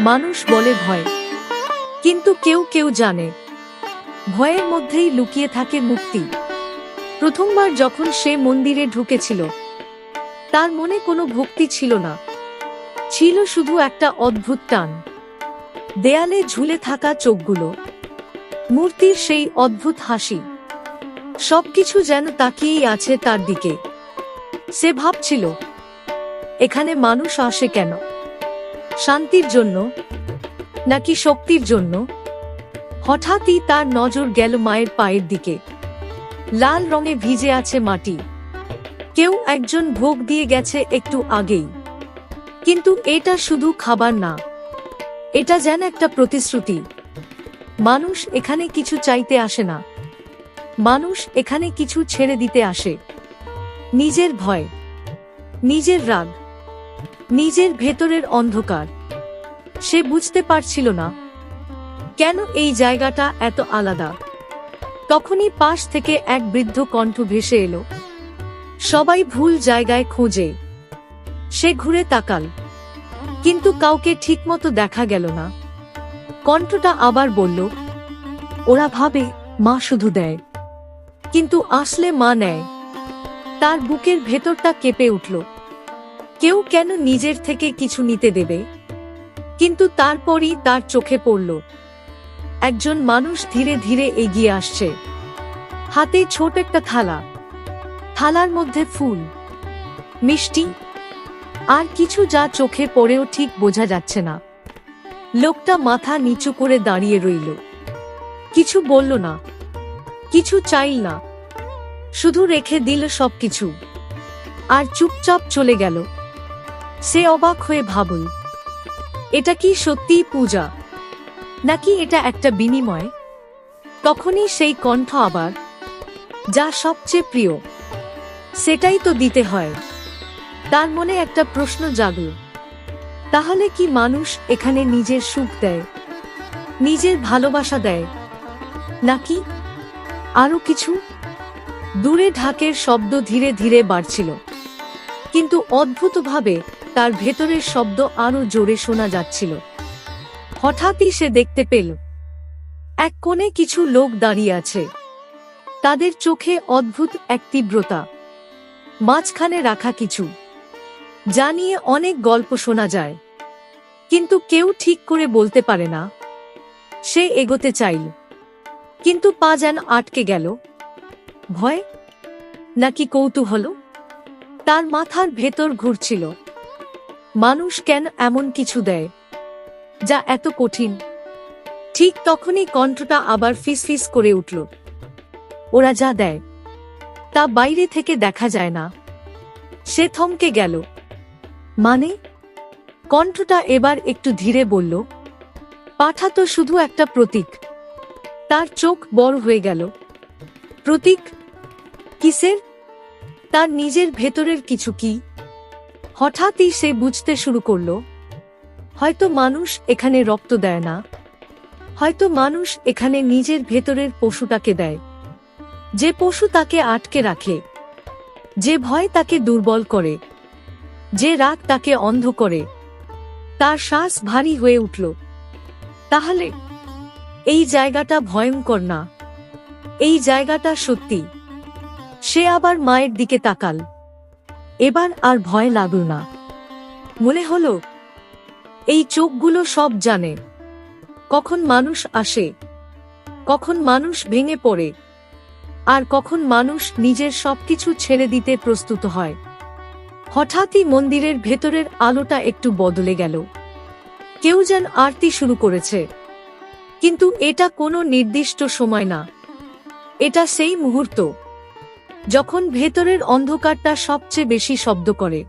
মানুষ বলে ভয়, কিন্তু কেউ কেউ জানে ভয়ের মধ্যেই লুকিয়ে থাকে মুক্তি। প্রথমবার যখন সে মন্দিরে ঢুকেছিল, তার মনে কোনো ভক্তি ছিল না, ছিল শুধু একটা অদ্ভুত টান। দেয়ালে ঝুলে থাকা চোখগুলো, মূর্তির সেই অদ্ভুত হাসি, সবকিছু যেন তাকিয়েই আছে তার দিকে। সে ভাবছিল, এখানে মানুষ আসে কেন? শান্তির জন্য নাকি শক্তির জন্য? হঠাৎই তার নজর গেল মায়ের পায়ের দিকে। লাল রঙে ভিজে আছে মাটি। কেউ একজন ভোগ দিয়ে গেছে একটু আগেই। কিন্তু এটা শুধু খাবার না, এটা যেন একটা প্রতিশ্রুতি। মানুষ এখানে কিছু চাইতে আসে না, মানুষ এখানে কিছু ছেড়ে দিতে আসে। নিজের ভয়, নিজের রাগ, নিজের ভেতরের অন্ধকার। সে বুঝতে পারছিল না কেন এই জায়গাটা এত আলাদা। তখনই পাশ থেকে এক বৃদ্ধ কণ্ঠ ভেসে এলো, সবাই ভুল জায়গায় খোঁজে। সে ঘুরে তাকাল, কিন্তু কাউকে ঠিকমতো দেখা গেল না। কণ্ঠটা আবার বলল, ওরা ভাবে মা শুধু দেয়, কিন্তু আসলে মা নেয়। তার বুকের ভেতরটা কেঁপে উঠল। কেউ কেন নিজের থেকে কিছু নিতে দেবে? কিন্তু তারপরই তার চোখে পড়ল, একজন মানুষ ধীরে ধীরে এগিয়ে আসছে, হাতে ছোট একটা থালা। থালার মধ্যে ফুল, মিষ্টি আর কিছু যা চোখে পড়েও ঠিক বোঝা যাচ্ছে না। লোকটা মাথা নিচু করে দাঁড়িয়ে রইল, কিছু বলল না, কিছু চাইল না, শুধু রেখে দিল সবকিছু আর চুপচাপ চলে গেল। সে অবাক হয়ে ভাবল, এটা কি সত্যিই পূজা, নাকি এটা একটা বিনিময়? তখনই সেই কণ্ঠ আবার, যা সবচেয়ে প্রিয় সেটাই তো দিতে হয়। তার মনে একটা প্রশ্ন জাগল, তাহলে কি মানুষ এখানে নিজের সুখ দেয়, নিজের ভালোবাসা দেয়, নাকি আরো কিছু? দূরে ঢাকের শব্দ ধীরে ধীরে বাড়ছিল, কিন্তু অদ্ভুতভাবে তার ভেতরের শব্দ আরো জোরে শোনা যাচ্ছিল। হঠাৎই সে দেখতে পেল, এক কোণে কিছু লোক দাঁড়িয়ে আছে। তাদের চোখে অদ্ভুত এক তীব্রতা, মাঝখানে রাখা কিছু, যা নিয়ে অনেক গল্প শোনা যায়, কিন্তু কেউ ঠিক করে বলতে পারে না। সে এগোতে চাইল, কিন্তু পা যেন আটকে গেল। ভয় নাকি কৌতূহল? তার মাথার ভেতর ঘুরছিল, মানুষ কেন এমন কিছু দেয় যা এত কঠিন? ঠিক তখনই কণ্ঠটা আবার ফিসফিস করে উঠল, ওরা যা দেয় তা বাইরে থেকে দেখা যায় না। সে থমকে গেল, মানে? কণ্ঠটা এবার একটু ধীরে বলল, পাঠা তো শুধু একটা প্রতীক। তার চোখ বড় হয়ে গেল। প্রতীক? কিসের? তার নিজের ভেতরের কিছু কি? হঠাৎই সে বুঝতে শুরু করল, হয়তো মানুষ এখানে রক্ত দেয় না, হয়তো মানুষ এখানে নিজের ভেতরের পশুটাকে দেয়। যে পশু তাকে আটকে রাখে, যে ভয় তাকে দুর্বল করে, যে রাগ তাকে অন্ধ করে। তার শ্বাস ভারী হয়ে উঠল। তাহলে এই জায়গাটা ভয়ঙ্কর না, এই জায়গাটা সত্যি। সে আবার মায়ের দিকে তাকাল। এবার আর ভয় লাগল না। মনে হলো, এই চোখগুলো সব জানে, কখন মানুষ আসে, কখন মানুষ ভেঙে পড়ে, আর কখন মানুষ নিজের সবকিছু ছেড়ে দিতে প্রস্তুত হয়। হঠাৎই মন্দিরের ভেতরের আলোটা একটু বদলে গেল। কেউ যেন আরতি শুরু করেছে, কিন্তু এটা কোনো নির্দিষ্ট সময় না। এটা সেই মুহূর্ত যখন ভেতরের অন্ধকারটা সবচেয়ে বেশি শব্দ করে।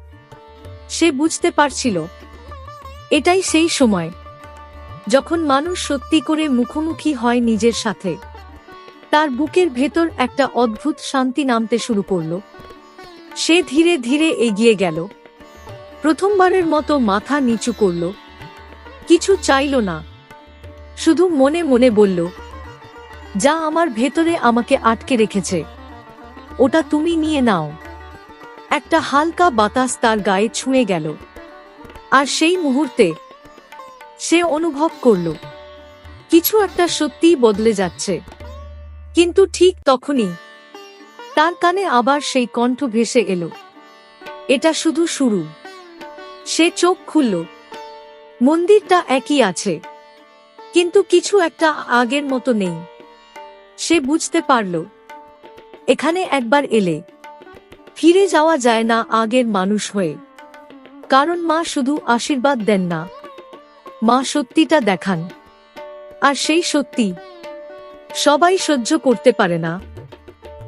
সে বুঝতে পারছিল, এটাই সেই সময় যখন মানুষ সত্যি করে মুখোমুখি হয় নিজের সাথে। তার বুকের ভেতর একটা অদ্ভুত শান্তি নামতে শুরু করল। সে ধীরে ধীরে এগিয়ে গেল, প্রথমবারের মতো মাথা নিচু করল। কিছু চাইল না, শুধু মনে মনে বলল, যা আমার ভেতরে আমাকে আটকে রেখেছে ওটা তুমি নিয়ে নাও। একটা হালকা বাতাস তার গায়ে ছুঁয়ে গেল, আর সেই মুহূর্তে সে অনুভব করল কিছু একটা সত্যিই বদলে যাচ্ছে। কিন্তু ঠিক তখনই তার কানে আবার সেই কণ্ঠ ভেসে এলো, এটা শুধু শুরু। সে চোখ খুলল। মন্দিরটা একই আছে, কিন্তু কিছু একটা আগের মতো নেই। সে বুঝতে পারল এখানে একবার এলে ফিরে যাওয়া যায় না আগের মানুষ হয়ে। কারণ মা শুধু আশীর্বাদ দেন না, মা সত্যিটা দেখান। আর সেই সত্যি সবাই সহ্য করতে পারে না।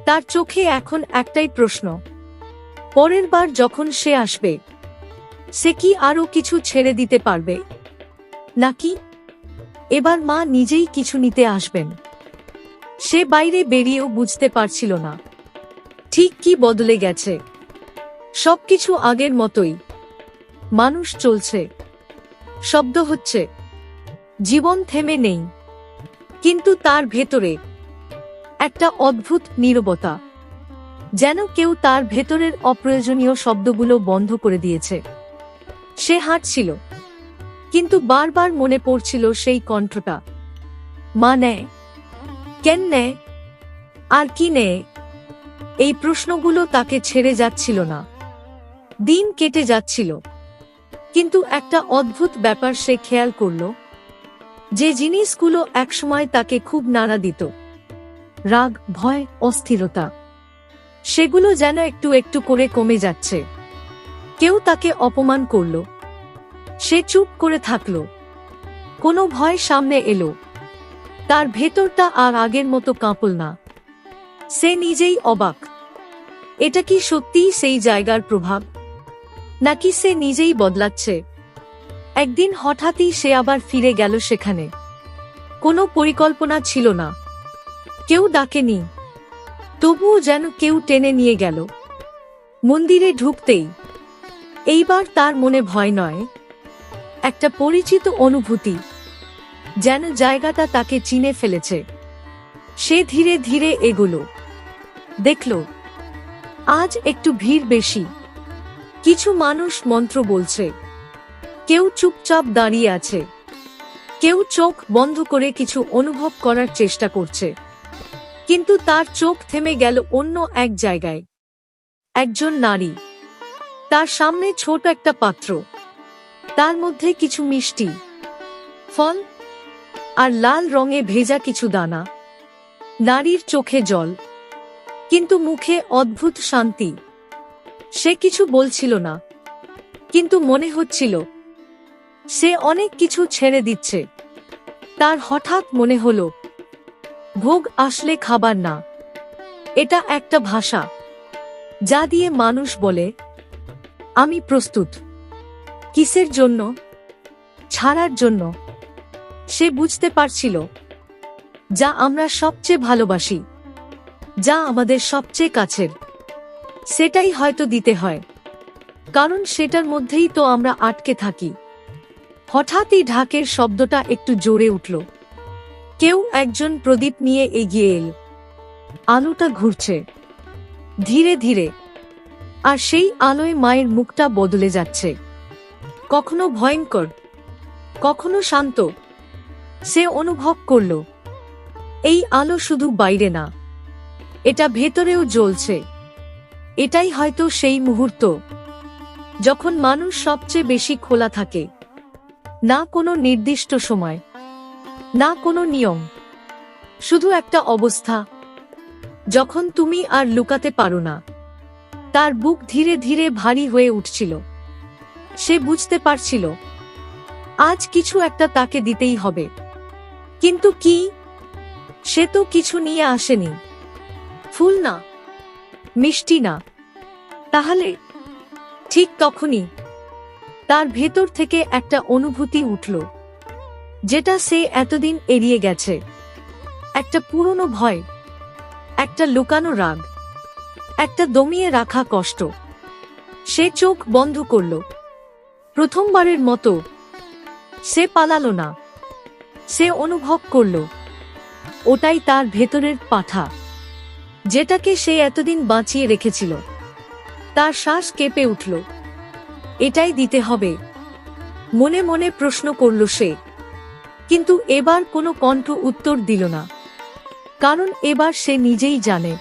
তার চোখে এখন একটাই প্রশ্ন, পরের বার যখন সে আসবে সে কি আরো কিছু ছেড়ে দিতে পারবে, নাকি এবার মা নিজেই কিছু নিতে আসবেন। সে বাইরে বেরিয়েও বুঝতে পারছিল না ঠিক কি বদলে গেছে। সবকিছু আগের মতোই, মানুষ চলছে, শব্দ হচ্ছে, জীবন থেমে নেই। কিন্তু তার ভেতরে একটা অদ্ভুত নীরবতা, যেন কেউ তার ভেতরের অপ্রয়োজনীয় শব্দগুলো বন্ধ করে দিয়েছে। সে হাঁটছিল, কিন্তু বারবার মনে পড়ছিল সেই কণ্ঠটা, মা নেয়, কেন নেয়, আর কি নেয়। এই প্রশ্নগুলো তাকে ছেড়ে যাচ্ছিল না। দিন কেটে যাচ্ছিল, কিন্তু একটা অদ্ভুত ব্যাপার সে খেয়াল করল, যে জিনিসগুলো একসময় তাকে খুব নাড়া দিত, রাগ, ভয়, অস্থিরতা, সেগুলো যেন একটু একটু করে কমে যাচ্ছে। কেউ তাকে অপমান করল, সে চুপ করে থাকল। কোনো ভয় সামনে এলো, তার ভেতরটা আর আগের মতো কাঁপল না। সে নিজেই অবাক, এটা কি সত্যিই সেই জায়গার প্রভাব, নাকি সে নিজেই বদলাচ্ছে। একদিন হঠাৎই সে আবার ফিরে গেল সেখানে। কোনো পরিকল্পনা ছিল না, কেউ ডাকেনি, তবুও যেন কেউ টেনে নিয়ে গেল। মন্দিরে ঢুকতেই এইবার তার মনে ভয় নয়, একটা পরিচিত অনুভূতি, যেন জায়গাটা তাকে চিনে ফেলেছে। সে ধীরে ধীরে এগোলো, দেখল আজ একটু ভিড় বেশি। কিছু মানুষ মন্ত্র বলছে, কেউ চুপচাপ দাঁড়িয়ে আছে, কেউ চোখ বন্ধ করে কিছু অনুভব করার চেষ্টা করছে। কিন্তু তার চোখ থেমে গেল অন্য এক জায়গায়। একজন নারী, তার সামনে ছোট একটা পাত্র, তার মধ্যে কিছু মিষ্টি, ফল আর লাল রঙে ভেজা কিছু দানা। নারীর চোখে জল, কিন্তু মুখে অদ্ভুত শান্তি। সে কিছু বলছিল না, কিন্তু মনে হচ্ছিল সে অনেক কিছু ছেড়ে দিচ্ছে। তার হঠাৎ মনে হলো, ভোগ আসলে খাবার না, এটা একটা ভাষা, যা দিয়ে মানুষ বলে, আমি প্রস্তুত। কিসের জন্য? ছাড়ার জন্য। সে বুঝতে পারছিল, যা আমরা সবচেয়ে ভালোবাসি, যা আমাদের সবচেয়ে কাছের, সেটাই হয়তো দিতে হয়, কারণ সেটার মধ্যেই তো আমরা আটকে থাকি। হঠাৎই ঢাকের শব্দটা একটু জোরে উঠল। কেউ একজন প্রদীপ নিয়ে এগিয়ে এল। আলোটা ঘুরছে ধীরে ধীরে, আর সেই আলোয় মায়ের মুখটা বদলে যাচ্ছে, কখনো ভয়ঙ্কর, কখনো শান্ত। সে অনুভব করল এই আলো শুধু বাইরে না, এটা ভেতরেও জ্বলছে। এটাই হয়তো সেই মুহূর্ত যখন মানুষ সবচেয়ে বেশি খোলা থাকে। না কোনো নির্দিষ্ট সময়, না কোনো নিয়ম, শুধু একটা অবস্থা, যখন তুমি আর লুকাতে পারো না। তার বুক ধীরে ধীরে ভারী হয়ে উঠছিল। সে বুঝতে পারছিল আজ কিছু একটা তাকে দিতেই হবে। কিন্তু কি? সে তো কিছু নিয়ে আসেনি, ফুল না, মিষ্টি না। তাহলে? ঠিক তখনই তার ভেতর থেকে একটা অনুভূতি উঠল, যেটা সে এতদিন এড়িয়ে গেছে। একটা পুরনো ভয়, একটা লুকানো রাগ, একটা দমিয়ে রাখা কষ্ট। সে চোখ বন্ধ করল। প্রথমবারের মতো সে পালালো না। সে অনুভব করল ওটাই তার ভেতরের পাঠা, যেটাকে সে এতদিন বাঁচিয়ে রেখেছিল। তার শ্বাস কেঁপে উঠল। এটাই দিতে হবে, মনে মনে প্রশ্ন করল সে। কিন্তু এবার কোনো কণ্ঠ উত্তর দিল না, কারণ এবার সে নিজেই জানে।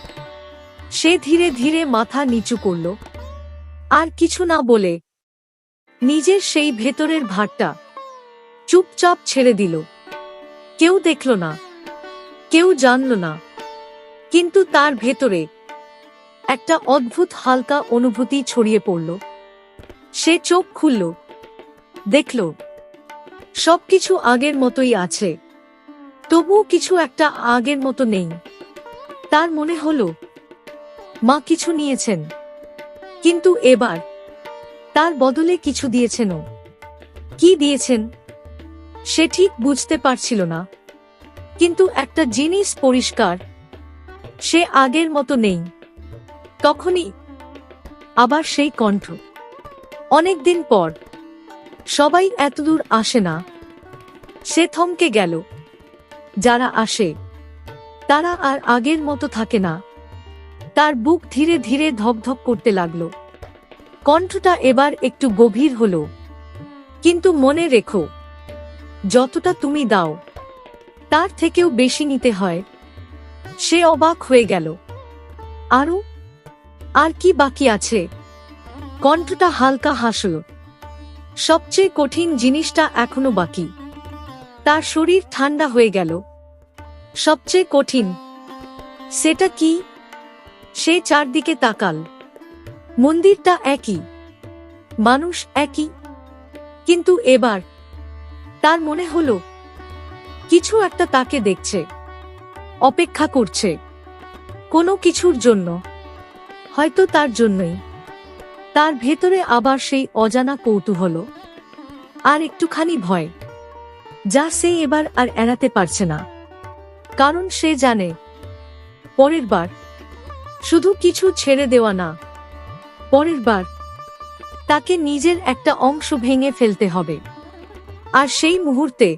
সে ধীরে ধীরে মাথা নিচু করল, আর কিছু না বলে নিজের সেই ভেতরের ভারটা চুপচাপ ছেড়ে দিল। কেউ দেখল না, কেউ জানল না, কিন্তু তার ভেতরে একটা অদ্ভুত হালকা অনুভূতি ছড়িয়ে পড়ল। সে চোখ খুলল, দেখল সবকিছু আগের মতোই আছে, তবুও কিছু একটা আগের মতো নেই। তার মনে হলো মা কিছু নিয়েছেন, কিন্তু এবার তার বদলে কিছু দিয়েছেনও। কি দিয়েছেন সে ঠিক বুঝতে পারছিল না, কিন্তু একটা জিনিস পরিষ্কার, সে আগের মতো নেই। তখনই আবার সেই কণ্ঠ। অনেকদিন পর, সবাই এতদূর আসে না। সে থমকে গেল। যারা আসে তারা আর আগের মতো থাকে না। তার বুক ধীরে ধীরে ধকধক করতে লাগল। কণ্ঠটা এবার একটু গভীর হলো, কিন্তু মনে রেখো, যতটা তুমি দাও তার থেকেও বেশি নিতে হয়। সে অবাক হয়ে গেল। আরো আর কি বাকি আছে? কণ্ঠটা হালকা হাসল। সবচেয়ে কঠিন জিনিসটা এখনো বাকি। তার শরীর ঠান্ডা হয়ে গেল। সবচেয়ে কঠিন সেটা কি? সে চারদিকে তাকাল। মন্দিরটা একই, মানুষ একই, কিন্তু এবার তার মনে হলো কিছু একটা তাকে দেখছে, অপেক্ষা করছে কোনো কিছুর জন্য। হয়তো তার জন্যই। তার ভেতরে আবার সেই অজানা কৌতূহল আর একটুখানি ভয়, যা সে এবার আর এড়াতে পারছে না। কারণ সে জানে, পরের বার শুধু কিছু ছেড়ে দেওয়া না, পরের বার তাকে নিজের একটা অংশ ভেঙে ফেলতে হবে। আর সেই মুহূর্তে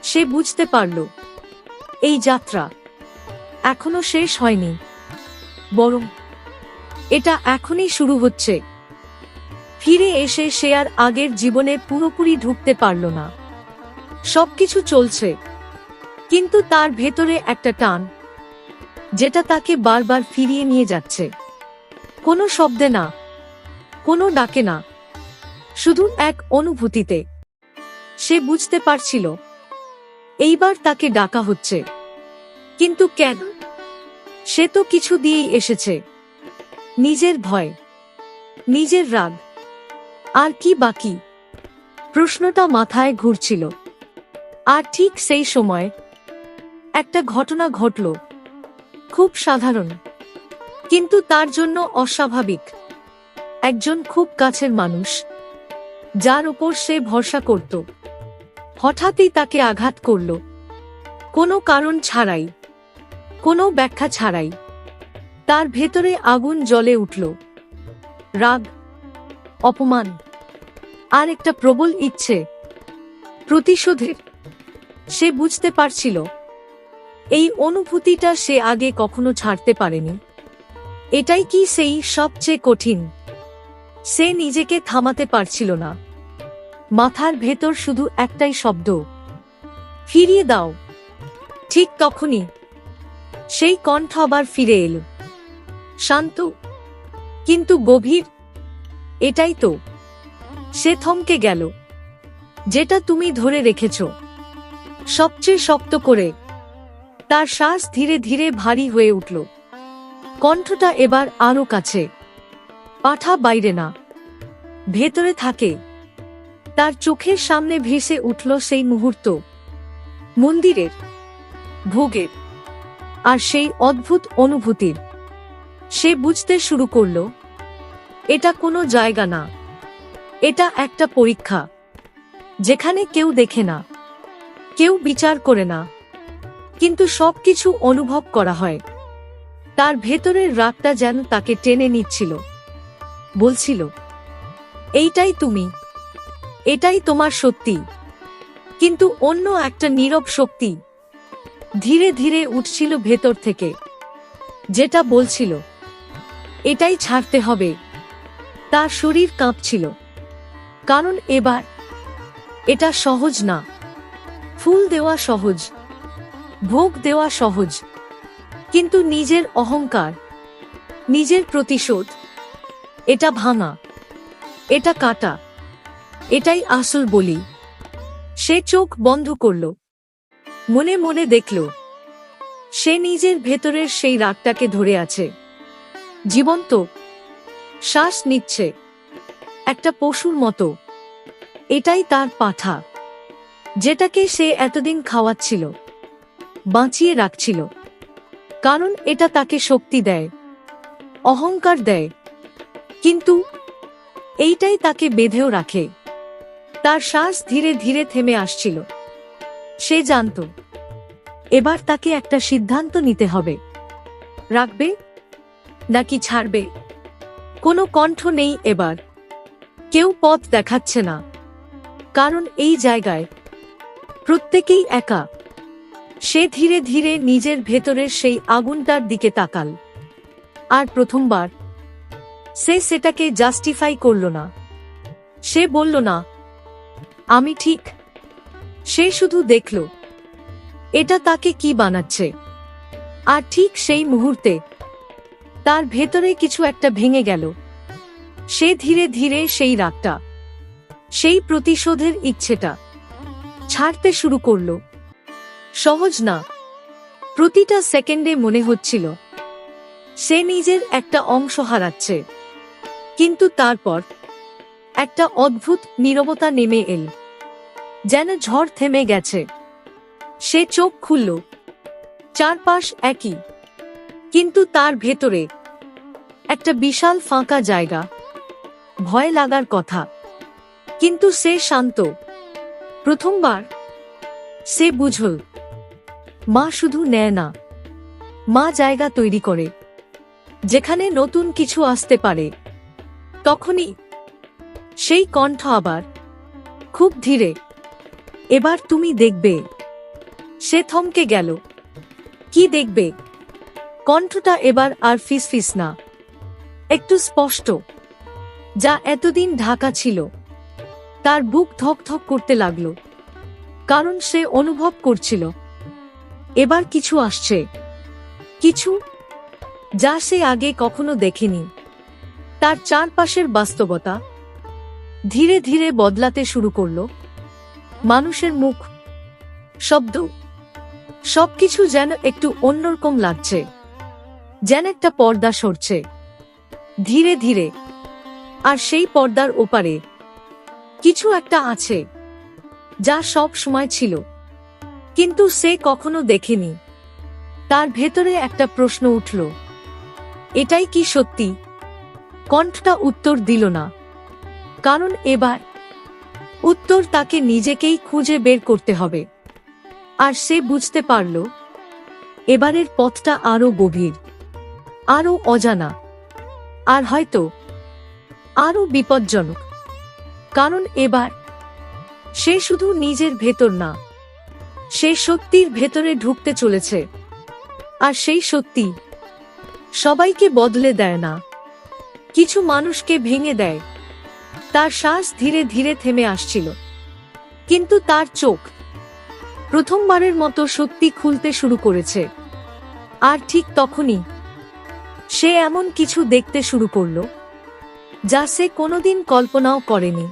সে বুঝতে পারল, এই যাত্রা এখনো শেষ হয়নি, বরং এটা এখনই শুরু হচ্ছে। ফিরে এসে সে আর আগের জীবনে পুরোপুরি ঢুকতে পারল না। সবকিছু চলছে, কিন্তু তার ভেতরে একটা টান, যেটা তাকে বারবার ফিরিয়ে নিয়ে যাচ্ছে। কোনো শব্দে না, কোনো ডাকে না, শুধু এক অনুভূতিতে। সে বুঝতে পারছিল, এইবার তাকে ডাকা হচ্ছে। কিন্তু কেন? সে তো কিছু দিয়েই এসেছে। নিজের ভয়, নিজের রাগ, আর কি বাকি? প্রশ্নটা মাথায় ঘুরছিল। আর ঠিক সেই সময় একটা ঘটনা ঘটল, খুব সাধারণ, কিন্তু তার জন্য অস্বাভাবিক। একজন খুব কাছের মানুষ, যার উপর সে ভরসা করত, হঠাৎই তাকে আঘাত করল। কোনো কারণ ছাড়াই, কোনো ব্যাখ্যা ছাড়াই। তার ভেতরে আগুন জ্বলে উঠল। রাগ, অপমান, আর একটা প্রবল ইচ্ছে প্রতিশোধের। সে বুঝতে পারছিল, এই অনুভূতিটা সে আগে কখনো ছাড়তে পারেনি। এটাই কি সেই সবচেয়ে কঠিন? সে নিজেকে থামাতে পারছিল না। মাথার ভেতর শুধু একটাই শব্দ, ফিরিয়ে দাও। ঠিক তখনই সেই কণ্ঠ আবার ফিরে এলো, শান্ত কিন্তু গভীর। এটাই তো। সে থমকে গেল। যেটা তুমি ধরে রেখেছ সবচেয়ে শক্ত করে। তার শ্বাস ধীরে ধীরে ভারী হয়ে উঠল। কণ্ঠটা এবার আরো কাছে, পাঠা বাইরে না, ভেতরে থাকে। তার চোখের সামনে ভেসে উঠল সেই মুহূর্ত, মন্দিরের, ভোগের, আর সেই অদ্ভুত অনুভূতির। সে বুঝতে শুরু করল, এটা কোনো জায়গা না, এটা একটা পরীক্ষা, যেখানে কেউ দেখে না, কেউ বিচার করে না, কিন্তু সবকিছু অনুভব করা হয়। তার ভেতরের রাগটা যেন তাকে টেনে নিচ্ছিল, বলছিল, এইটাই তুমি, এটাই তোমার সত্যি। কিন্তু অন্য একটা নীরব শক্তি ধীরে ধীরে উঠছিল ভেতর থেকে, যেটা বলছিল, এটাই ছাড়তে হবে। তার শরীর কাঁপছিল, কারণ এবার এটা সহজ না। ফুল দেওয়া সহজ, ভোগ দেওয়া সহজ, কিন্তু নিজের অহংকার, নিজের প্রতিশোধ, এটা ভাঙা, এটা কাটা, এটাই আসল বলি। সে চোখ বন্ধ করল, মনে মনে দেখল সে নিজের ভেতরের সেই রাগটাকে ধরে আছে, জীবন্ত, শ্বাস নিচ্ছে, একটা পশুর মতো। এটাই তার পাঠা, যেটাকে সে এতদিন খাওয়াচ্ছিল, বাঁচিয়ে রাখছিল, কারণ এটা তাকে শক্তি দেয়, অহংকার দেয়, কিন্তু এইটাই তাকে বেঁধেও রাখে। তার শ্বাস ধীরে ধীরে থেমে আসছিল। সে জানত এবার তাকে একটা সিদ্ধান্ত নিতে হবে, রাখবে নাকি ছাড়বে। কোনো কণ্ঠ নেই এবার, কেউ পথ দেখাচ্ছে না, কারণ এই জায়গায় প্রত্যেকেই একা। সে ধীরে ধীরে নিজের ভেতরের সেই আগুনটার দিকে তাকাল, আর প্রথমবার সে সেটাকে জাস্টিফাই করল না। সে বলল না আমি ঠিক, সে শুধু দেখল এটা তাকে কি বানাচ্ছে। আর ঠিক সেই মুহূর্তে তার ভেতরে কিছু একটা ভেঙে গেল। সে ধীরে ধীরে সেই রাগটা, সেই প্রতিশোধের ইচ্ছেটা ছাড়তে শুরু করল। সহজ না, প্রতিটা সেকেন্ডে মনে হচ্ছিল সে নিজের একটা অংশ হারাচ্ছে। কিন্তু তারপর একটা অদ্ভুত নীরবতা নেমে এল, যেন ঝড় থেমে গেছে। সে চোখ খুলল, চারপাশ একই, কিন্তু তার ভেতরে একটা বিশাল ফাঁকা জায়গা। ভয় লাগার কথা, কিন্তু সে শান্ত। প্রথমবার সে বুঝল মা শুধু নেয় না, মা জায়গা তৈরি করে, যেখানে নতুন কিছু আসতে পারে। তখনই সেই কণ্ঠ আবার, খুব ধীরে, এবার তুমি দেখবে। সে থমকে গেল। কি দেখবে? কণ্ঠটা এবার আর ফিসফিস না, একটু স্পষ্ট, যা এতদিন ঢাকা ছিল। তার বুক ধক ধক করতে লাগলো, কারণ সে অনুভব করছিল এবার কিছু আসছে, কিছু যা সে আগে কখনো দেখেনি। তার চারপাশের বাস্তবতা ধীরে ধীরে বদলাতে শুরু করল। মানুষের মুখ, শব্দ, সবকিছু যেন একটু অন্যরকম লাগছে, যেন একটা পর্দা সরছে ধীরে ধীরে। আর সেই পর্দার ওপারে কিছু একটা আছে, যা সব সময় ছিল, কিন্তু সে কখনো দেখেনি। তার ভেতরে একটা প্রশ্ন উঠল, এটাই কি সত্যি? কণ্ঠটা উত্তর দিল না, কারণ এবার উত্তর তাকে নিজেকেই খুঁজে বের করতে হবে। আর সে বুঝতে পারল এবারের পথটা আরো গভীর, আরো অজানা, আর হয়তো আরো বিপজ্জনক। কারণ এবার সে শুধু নিজের ভেতর না, সে সত্যির ভেতরে ঢুকতে চলেছে। আর সেই সত্যি সবাইকে বদলে দেয় না, কিছু মানুষকে ভেঙে দেয়। তার শ্বাস ধীরে ধীরে থেমে আসছিল, কিন্তু তার চোখ প্রথমবারের মতো সত্যি খুলতে শুরু করেছে। আর ঠিক তখনই সে এমন কিছু দেখতে শুরু করল, যা সে কোনোদিন কল্পনাও করেনি।